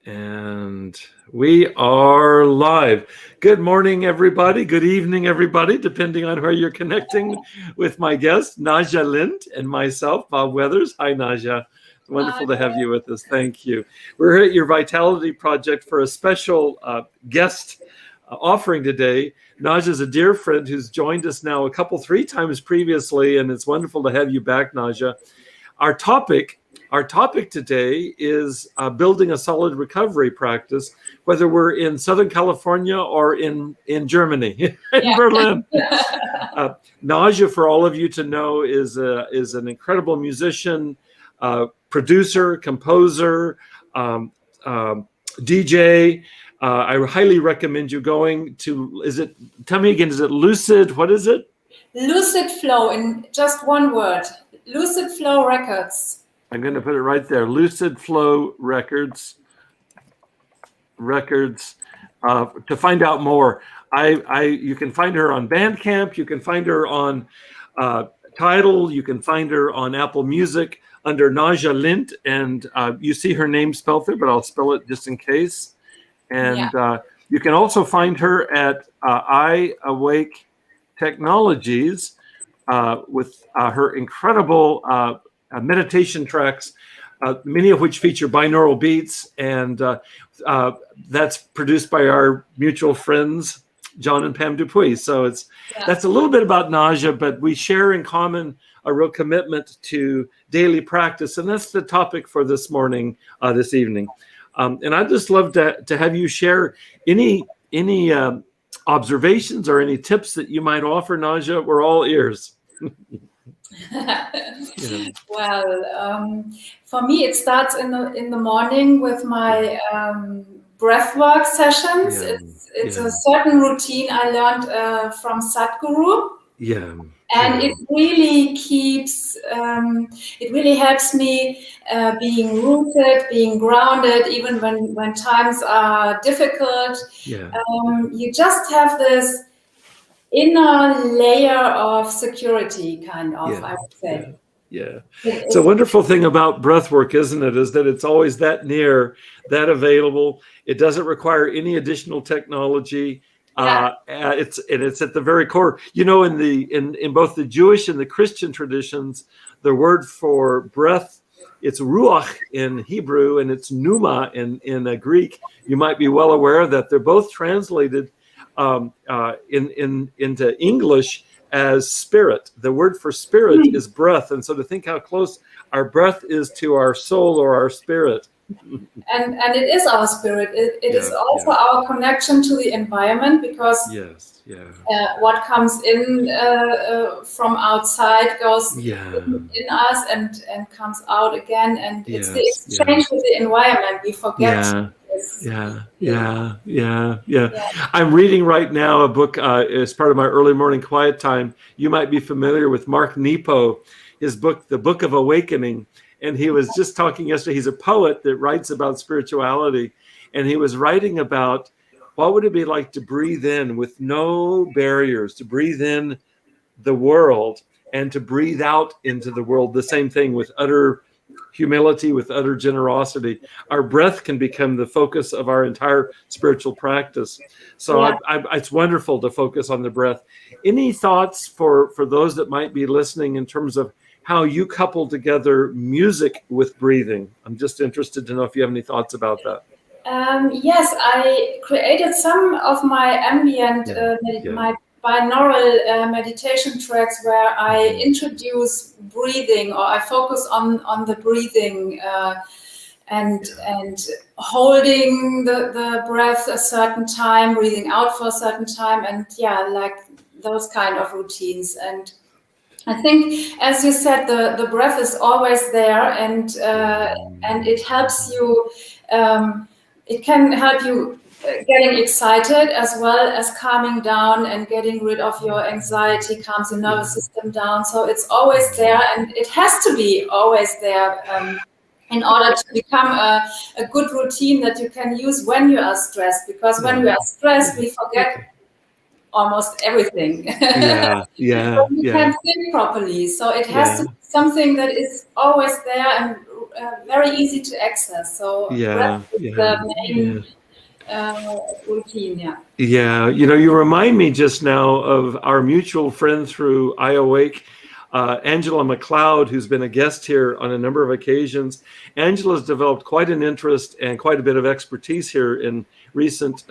And we are live. Good morning, everybody. Good evening, everybody, depending on where you're connecting with my guest, 𝗏𝗟 𝗠, and myself, Bob Weathers. Hi, 𝗏𝗟. It's wonderful to have you with us. Thank you. We're here at your Vitality Project for a special guest offering today. 𝗏𝗟 is a dear friend who's joined us now three times previously, and it's wonderful to have you back, 𝗏𝗟. Our topic today is building a solid recovery practice, whether we're in Southern California or in Germany, in Berlin. 𝗏𝗟, for all of you to know, is an incredible musician, producer, composer, DJ. I highly recommend you going to, tell me again, is it Lucid, what is it? Lucid Flow, in just one word, Lucid Flow Records. I'm going to put it right there. Lucid Flow Records. To find out more, you can find her on Bandcamp. You can find her on Tidal. You can find her on Apple Music under 𝗏𝗟 𝗠, and you see her name spelled there, but I'll spell it just in case. And you can also find her at 𝐴WAKE Technologies with her incredible meditation tracks, many of which feature binaural beats, and that's produced by our mutual friends, John and Pam Dupuis. So that's a little bit about 𝗏𝗟, but we share in common a real commitment to daily practice, and that's the topic for this morning, this evening. And I'd just love to have you share any observations or any tips that you might offer, 𝗏𝗟. We're all ears. Well, for me, it starts in the morning with my breathwork sessions. It's a certain routine I learned from Sadhguru. And it really it really helps me being rooted, being grounded, even when times are difficult. You just have this inner layer of security, kind of, I would say. It's a wonderful thing about breath work, isn't it? Is that it's always that near, that available. It doesn't require any additional technology. It's at the very core. You know, in both the Jewish and the Christian traditions, the word for breath, it's ruach in Hebrew and it's pneuma in Greek. You might be well aware that they're both translated into English as spirit. The word for spirit is breath, and so to think how close our breath is to our soul or our spirit. And it is our spirit. It is also our connection to the environment, because what comes in from outside goes in us and comes out again, and it's the exchange with the environment. We forget. I'm reading right now a book as part of my early morning quiet time. You might be familiar with Mark Nepo, his book, The Book of Awakening. And he was just talking yesterday. He's a poet that writes about spirituality. And he was writing about what would it be like to breathe in with no barriers, to breathe in the world and to breathe out into the world. The same thing with utter humility, with utter generosity. Our breath can become the focus of our entire spiritual practice. So it's wonderful to focus on the breath. Any thoughts for those that might be listening in terms of how you couple together music with breathing? I'm just interested to know if you have any thoughts about that. Yes, I created some of my ambient, my binaural meditation tracks where I introduce breathing, or I focus on the breathing and holding the breath a certain time, breathing out for a certain time, and like those kind of routines. And I think, as you said, the breath is always there, and it helps you. It can help you getting excited, as well as calming down and getting rid of your anxiety, calms the nervous system down. So it's always there, and it has to be always there in order to become a good routine that you can use when you are stressed. Because when we are stressed, we forget almost everything. You can't think properly. So it has to be something that is always there and very easy to access. So breath is the main routine. Yeah, you remind me just now of our mutual friend through 𝗂𝗟𝗏, Angela McLeod, who's been a guest here on a number of occasions. Angela's developed quite an interest and quite a bit of expertise here in recent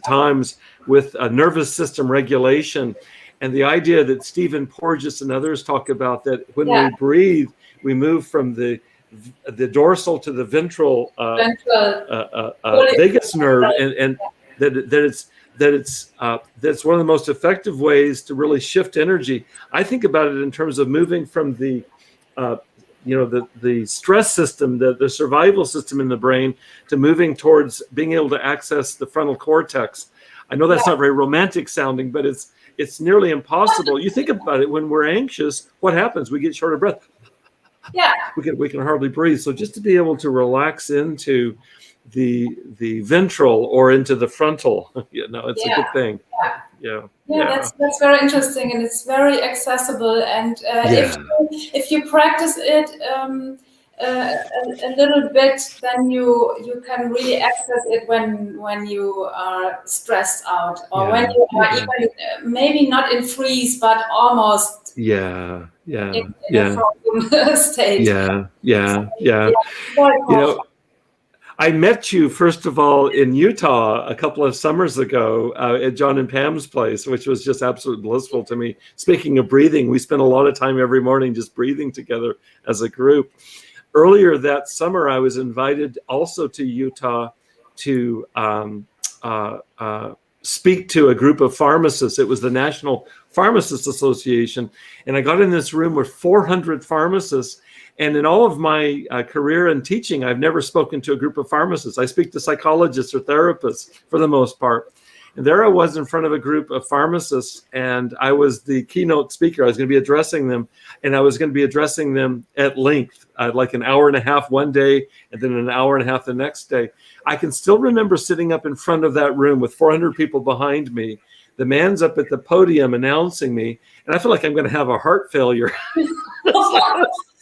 times with nervous system regulation, and the idea that Stephen Porges and others talk about, that when we breathe, we move from the dorsal to the ventral vagus nerve, and that's one of the most effective ways to really shift energy. I think about it in terms of moving from the the stress system, the survival system in the brain, to moving towards being able to access the frontal cortex. I know that's not very romantic sounding, but it's nearly impossible. You think about it, when we're anxious, what happens? We get short of breath. Yeah. We can hardly breathe. So just to be able to relax into the ventral or into the frontal, it's a good thing. Yeah, that's very interesting, and it's very accessible. And if you practice it a little bit, then you can really access it when you are stressed out, or when you are even maybe not in freeze, but almost in a frozen state. I met you, first of all, in Utah a couple of summers ago at John and Pam's place, which was just absolutely blissful to me. Speaking of breathing, we spent a lot of time every morning just breathing together as a group. Earlier that summer, I was invited also to Utah to speak to a group of pharmacists. It was the National Pharmacists Association. And I got in this room with 400 pharmacists. And in all of my career in teaching, I've never spoken to a group of pharmacists. I speak to psychologists or therapists for the most part. And there I was in front of a group of pharmacists, and I was the keynote speaker. I was going to be addressing them, and I was going to be addressing them at length, like an hour and a half one day, and then an hour and a half the next day. I can still remember sitting up in front of that room with 400 people behind me. The man's up at the podium announcing me, and I feel like I'm going to have a heart failure.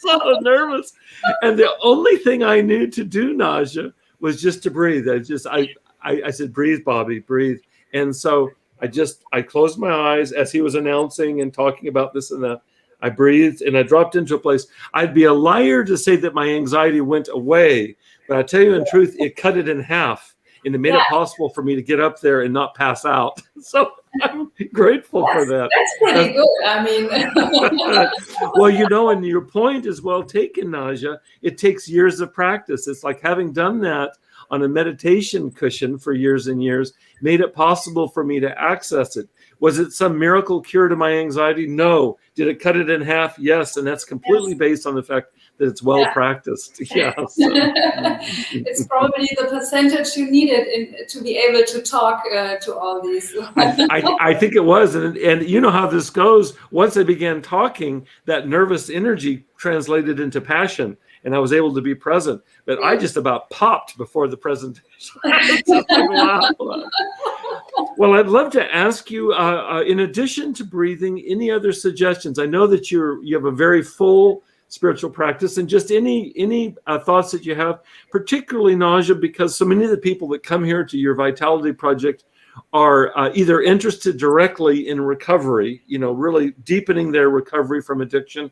So nervous. And the only thing I knew to do, Naja, was just to breathe. I said, breathe, Bobby, breathe. And so I closed my eyes as he was announcing and talking about this and that. I breathed and I dropped into a place. I'd be a liar to say that my anxiety went away, but I tell you in truth, it cut it in half, and it made it possible for me to get up there and not pass out. So I'm grateful for that. That's pretty good. I mean, well, and your point is well taken, Naja. It takes years of practice. It's like having done that on a meditation cushion for years and years made it possible for me to access it. Was it some miracle cure to my anxiety? No. Did it cut it in half? Yes. And that's completely based on the fact that it's well practiced. Yeah. So. It's probably the percentage you needed to be able to talk to all these. I think it was. And you know how this goes. Once I began talking, that nervous energy translated into passion, and I was able to be present. But I just about popped before the presentation. Wow. Well, I'd love to ask you, in addition to breathing, any other suggestions? I know that you have a very full spiritual practice, and just any thoughts that you have, particularly Naja, because so many of the people that come here to your Vitality Project are either interested directly in recovery, really deepening their recovery from addiction,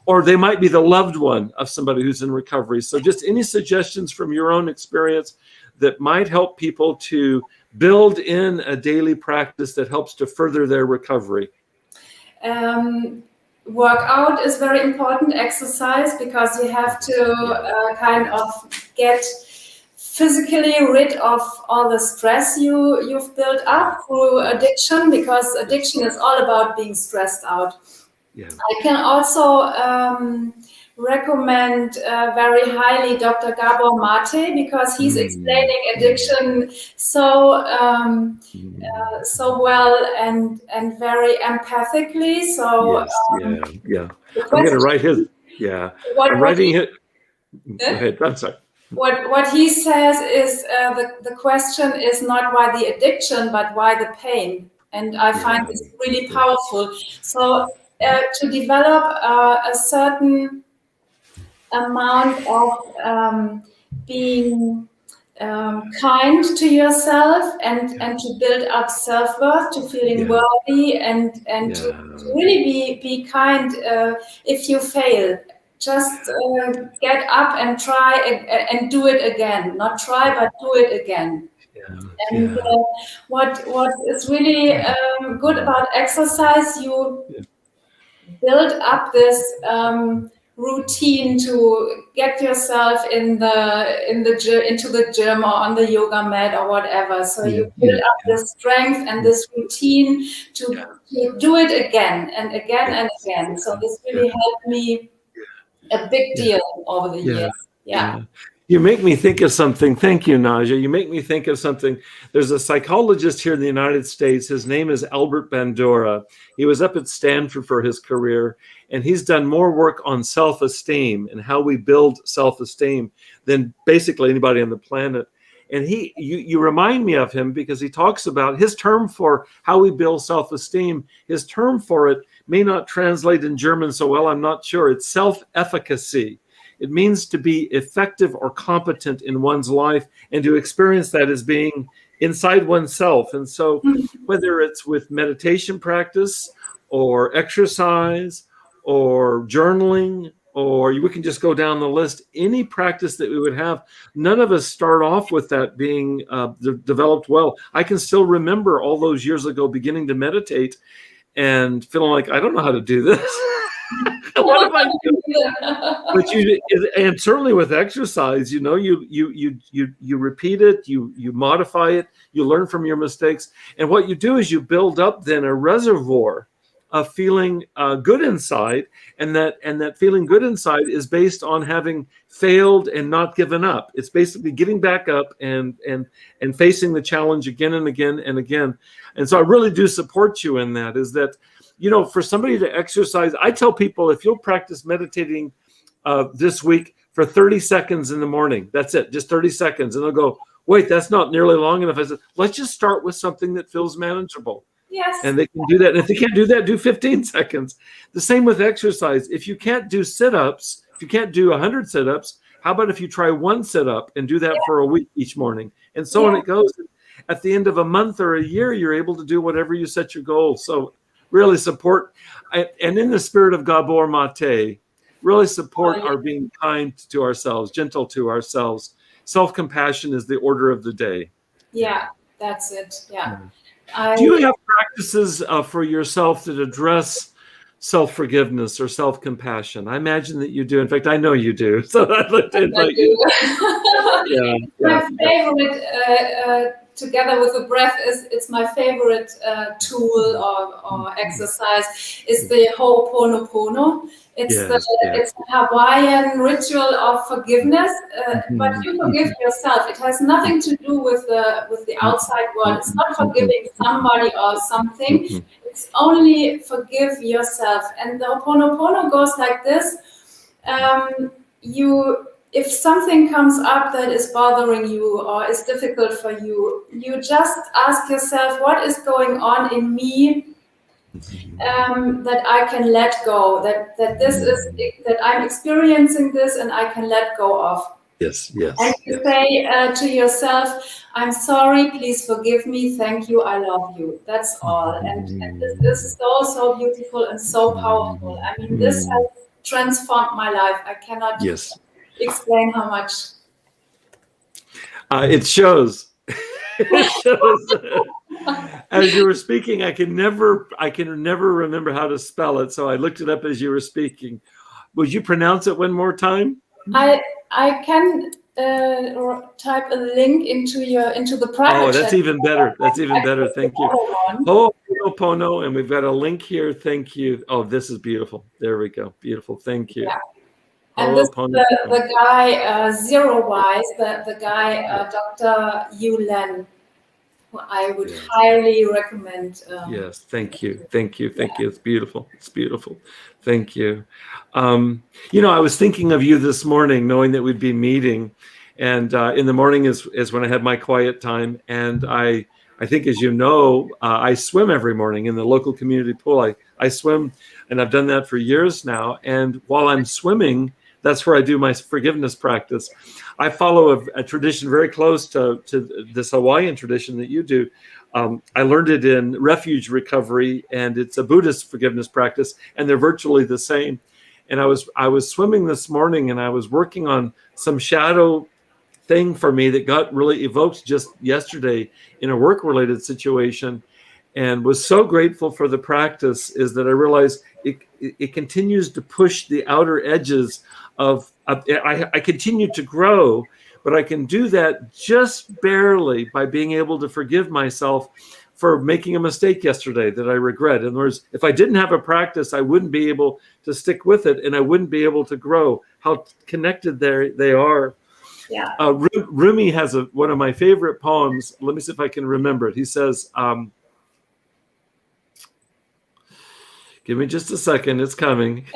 or they might be the loved one of somebody who's in recovery. So just any suggestions from your own experience that might help people to build in a daily practice that helps to further their recovery? Workout is very important, exercise, because you have to kind of get physically rid of all the stress you've built up through addiction, because addiction is all about being stressed out. Yeah. I can also recommend very highly Dr. 𝗥𝗲𝗰𝗱, because he's explaining addiction so well and very empathically. So yes, I'm going to write his. Yeah, I'm writing it. Go ahead. I'm sorry. What he says is the question is not why the addiction, but why the pain, and I find this really powerful. So to develop a certain amount of being kind to yourself and to build up self-worth, to feeling worthy, and to really be kind. If you fail, just get up and try and do it again. Not try, but do it again. And what is really good about exercise, you build up this routine to get yourself into the gym or on the yoga mat or whatever. So you build up this strength and this routine to do it again and again and again. So this really helped me a big deal over the years. Yeah. You make me think of something. Thank you, Naja. You make me think of something. There's a psychologist here in the United States. His name is Albert Bandura. He was up at Stanford for his career, and he's done more work on self-esteem and how we build self-esteem than basically anybody on the planet. And you remind me of him because he talks about his term for how we build self-esteem. His term for it may not translate in German so well, I'm not sure. It's self-efficacy. It means to be effective or competent in one's life and to experience that as being inside oneself. And so whether it's with meditation practice or exercise or journaling, or we can just go down the list, any practice that we would have, none of us start off with that being developed well. I can still remember all those years ago beginning to meditate and feeling like, I don't know how to do this. What am I doing? But and certainly with exercise, you repeat it, you modify it, you learn from your mistakes, and what you do is you build up then a reservoir of feeling good inside, and that feeling good inside is based on having failed and not given up. It's basically getting back up and facing the challenge again and again and again. And so I really do support you in that. Is that, for somebody to exercise, I tell people, if you'll practice meditating this week for 30 seconds in the morning, that's it, just 30 seconds. And they'll go, wait, that's not nearly long enough. I said, let's just start with something that feels manageable. Yes. And they can do that. And if they can't do that, do 15 seconds. The same with exercise. If you can't do sit-ups, if you can't do 100 sit-ups, how about if you try one sit-up and do that for a week each morning? And so on it goes. At the end of a month or a year, you're able to do whatever you set your goal. So really support, and in the spirit of 𝗕𝗂𝗏𝗡, really support our being kind to ourselves, gentle to ourselves. Self-compassion is the order of the day. Yeah, that's it. Yeah. Do you have practices for yourself that address self-forgiveness or self-compassion? I imagine that you do. In fact, I know you do. So I'd like to invite you. My favorite, together with the breath, it's my favorite tool or exercise is the 𝗕𝗂𝗏𝗏. It's it's a Hawaiian ritual of forgiveness, but you forgive yourself. It has nothing to do with the outside world. It's not forgiving somebody or something. It's only forgive yourself. And the 𝗕𝗏𝗏 goes like this. If something comes up that is bothering you or is difficult for you, you just ask yourself, what is going on in me that I can let go, that I'm experiencing this and I can let go of. Yes. And you say to yourself, I'm sorry, please forgive me, thank you, I love you. That's all. And this is so beautiful and so powerful. I mean, this has transformed my life. I cannot explain how much. It shows. It shows. As you were speaking, I can never remember how to spell it, so I looked it up as you were speaking. Would you pronounce it one more time? I can type a link into the private chat. Oh, that's even better. That's even better. Thank you. 𝗕𝗂𝗏𝗏, and we've got a link here. Thank you. Oh, this is beautiful. There we go. Beautiful. Thank you. Yeah. And this, the guy, Zero-Wise, the guy, Dr. Yu Len, who I would highly recommend. Yes, thank you. Thank you. Thank you. It's beautiful. It's beautiful. Thank you. I was thinking of you this morning, knowing that we'd be meeting. And in the morning is when I had my quiet time. And I think, as you know, I swim every morning in the local community pool. I swim, and I've done that for years now. And while I'm swimming, that's where I do my forgiveness practice. I follow a tradition very close to this Hawaiian tradition that you do. I learned it in refuge recovery, and it's a Buddhist forgiveness practice, and they're virtually the same. And I was swimming this morning, and I was working on some shadow thing for me that got really evoked just yesterday in a work-related situation, and was so grateful for the practice is that I realized it continues to push the outer edges of I continue to grow, but I can do that just barely by being able to forgive myself for making a mistake yesterday that I regret. In other words, if I didn't have a practice, I wouldn't be able to stick with it, and I wouldn't be able to grow. How connected they are. Yeah. Rumi has one of my favorite poems. Let me see if I can remember it. He says, give me just a second, it's coming.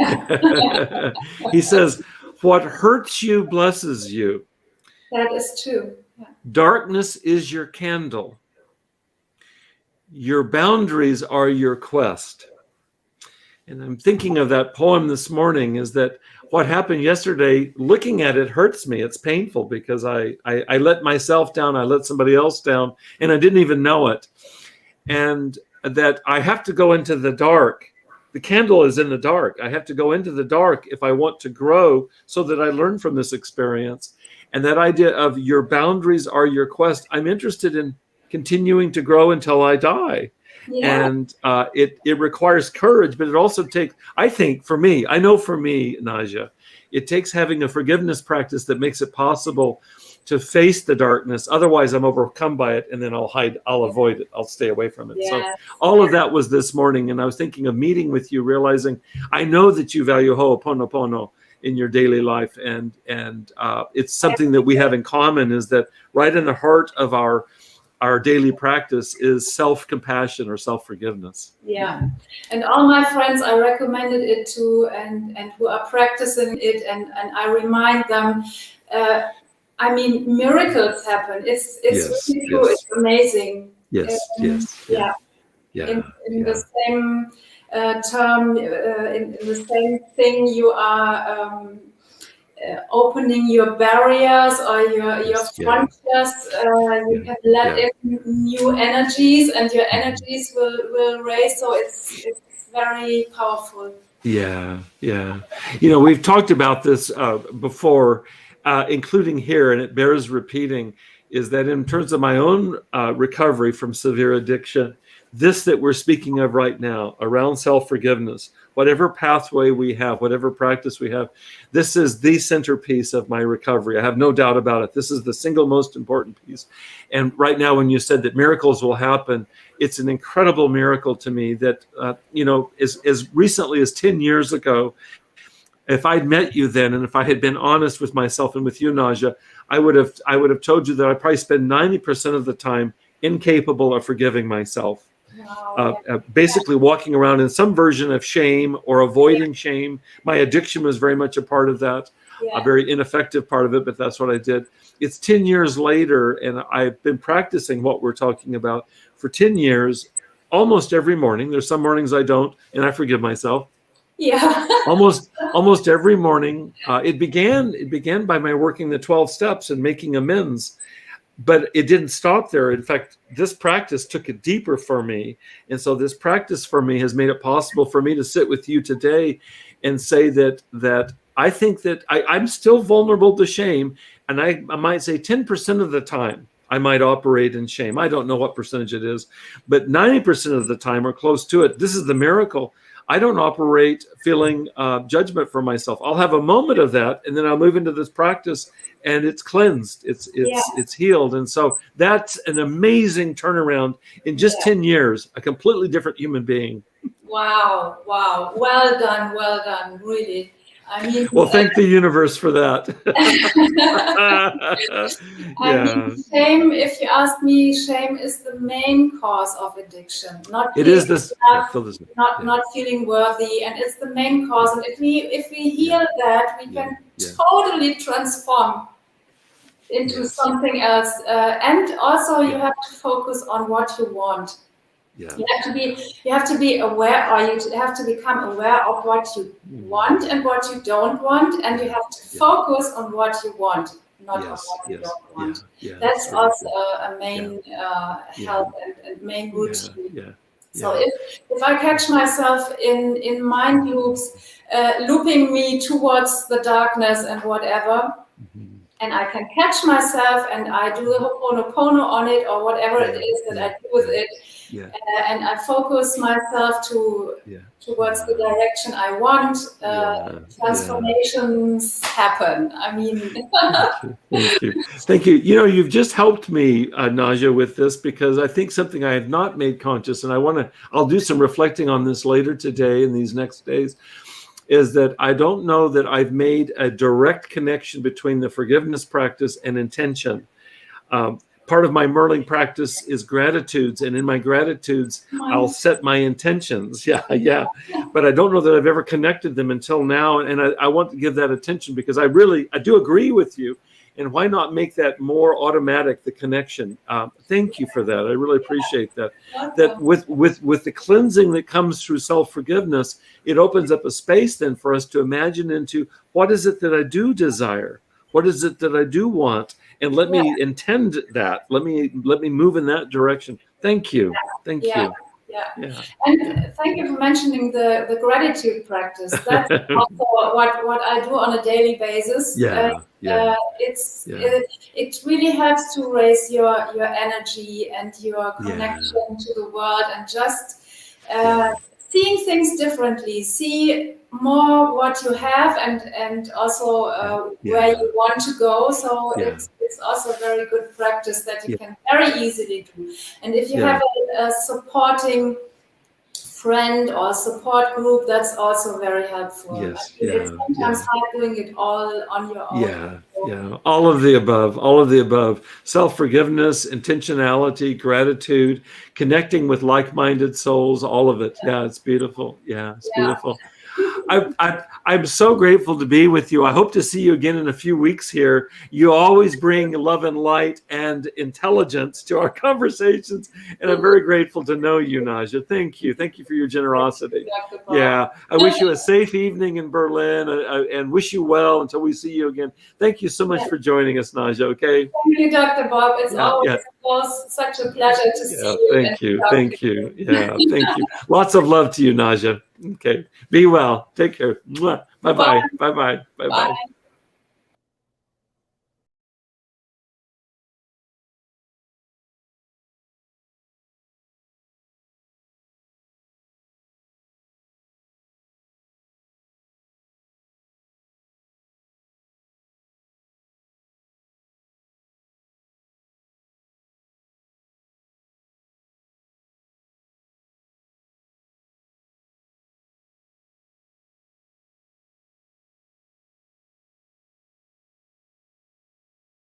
He says, what hurts you blesses you. That is true. Yeah. Darkness is your candle. Your boundaries are your quest. And I'm thinking of that poem this morning, is that what happened yesterday, looking at it hurts me. It's painful because I let myself down, I let somebody else down, and I didn't even know it. And that I have to go into the dark. The candle is in the dark. I have to go into the dark if I want to grow, so that I learn from this experience. And that idea of your boundaries are your quest, I'm interested in continuing to grow until I die. Yeah. And it requires courage, but it also takes, I think for me, I know for me, Naja, it takes having a forgiveness practice that makes it possible to face the darkness. Otherwise, I'm overcome by it, and then I'll hide, I'll avoid it, I'll stay away from it. Yeah. So all of that was this morning, and I was thinking of meeting with you, realizing I know that you value Ho'oponopono in your daily life, and it's something that we have in common, is that right in the heart of our daily practice is self-compassion or self-forgiveness. Yeah, and all my friends, I recommended it to, and who are practicing it, and I remind them, I mean, miracles happen. It's yes, really true. Yes. It's amazing. Yes, yes. Yeah. Yeah. In the same term, in the same thing, you are opening your barriers or your frontiers. You can let in new energies, and your energies will raise. So it's very powerful. Yeah, yeah. You know, we've talked about this before, including here, and it bears repeating, is that in terms of my own recovery from severe addiction, this that we're speaking of right now around self-forgiveness, whatever pathway we have, whatever practice we have, this is the centerpiece of my recovery. I have no doubt about it. This is the single most important piece. And right now, when you said that miracles will happen, it's an incredible miracle to me that, you know, as recently as 10 years ago, if I'd met you then, and if I had been honest with myself and with you, Naja, I would have told you that I probably spend 90% of the time incapable of forgiving myself. Wow. Basically walking around in some version of shame or avoiding shame. My addiction was very much a part of that, a very ineffective part of it, but that's what I did. It's 10 years later, and I've been practicing what we're talking about for 10 years, almost every morning. There's some mornings I don't, and I forgive myself. Yeah. almost every morning. It began by my working the 12 steps and making amends. But it didn't stop there. In fact, this practice took it deeper for me. And so this practice for me has made it possible for me to sit with you today and say that I think that I'm still vulnerable to shame. And I might say 10% of the time I might operate in shame. I don't know what percentage it is, but 90% of the time or close to it. This is the miracle. I don't operate feeling judgment for myself. I'll have a moment of that, and then I'll move into this practice, and it's cleansed. It's healed. And so that's an amazing turnaround in just 10 years, a completely different human being. Wow. Well done, really. I mean, well, thank the universe for that. I mean, shame, if you ask me, shame is the main cause of addiction. Not feeling worthy, and it's the main cause. And if we heal that, we can totally transform into something else. And also, you have to focus on what you want. Yeah. You have to be aware, or you have to become aware of what you want and what you don't want, and you have to focus on what you want, not on what you don't want. That's also a main help and main routine. So if I catch myself in mind loops, looping me towards the darkness and whatever, and I can catch myself and I do the Ho'oponopono on it, or whatever it is that I do with it, and I focus myself towards the direction I want, transformations happen. I mean, Thank you. You know, you've just helped me, 𝗏𝗏, with this, because I think something I have not made conscious, and I'll do some reflecting on this later today in these next days, is that I don't know that I've made a direct connection between the forgiveness practice and intention. Part of my Merling practice is gratitudes, and in my gratitudes, I'll set my intentions. But I don't know that I've ever connected them until now, and I want to give that attention, because I do agree with you, and why not make that more automatic, the connection? Thank you for that. I really appreciate that. That with the cleansing that comes through self-forgiveness, it opens up a space then for us to imagine into, what is it that I do desire? What is it that I do want? And let me intend that. Let me move in that direction. Thank you. Thank you. And thank you for mentioning the gratitude practice. That's also what I do on a daily basis. It really helps to raise your energy and your connection to the world, and just seeing things differently. See more what you have, and also where you want to go. So it's also a very good practice that you can very easily do. And if you have a supporting friend or support group, that's also very helpful. It's sometimes hard doing it all on your own. All of the above. All of the above. Self-forgiveness, intentionality, gratitude, connecting with like-minded souls, all of it. It's beautiful. It's beautiful. I'm so grateful to be with you. I hope to see you again in a few weeks here. You always bring love and light and intelligence to our conversations, and I'm very grateful to know you, 𝗏𝗏. Thank you. Thank you for your generosity. I wish you a safe evening in Berlin, and wish you well until we see you again. Thank you so much for joining us, 𝗏𝗏, okay? Thank you, Dr. Bob. It's always such a pleasure to see you. Thank you. Thank you. Thank you. Lots of love to you, 𝗏𝗏. Okay. Be well. Take care. Bye-bye. Bye-bye. Bye-bye.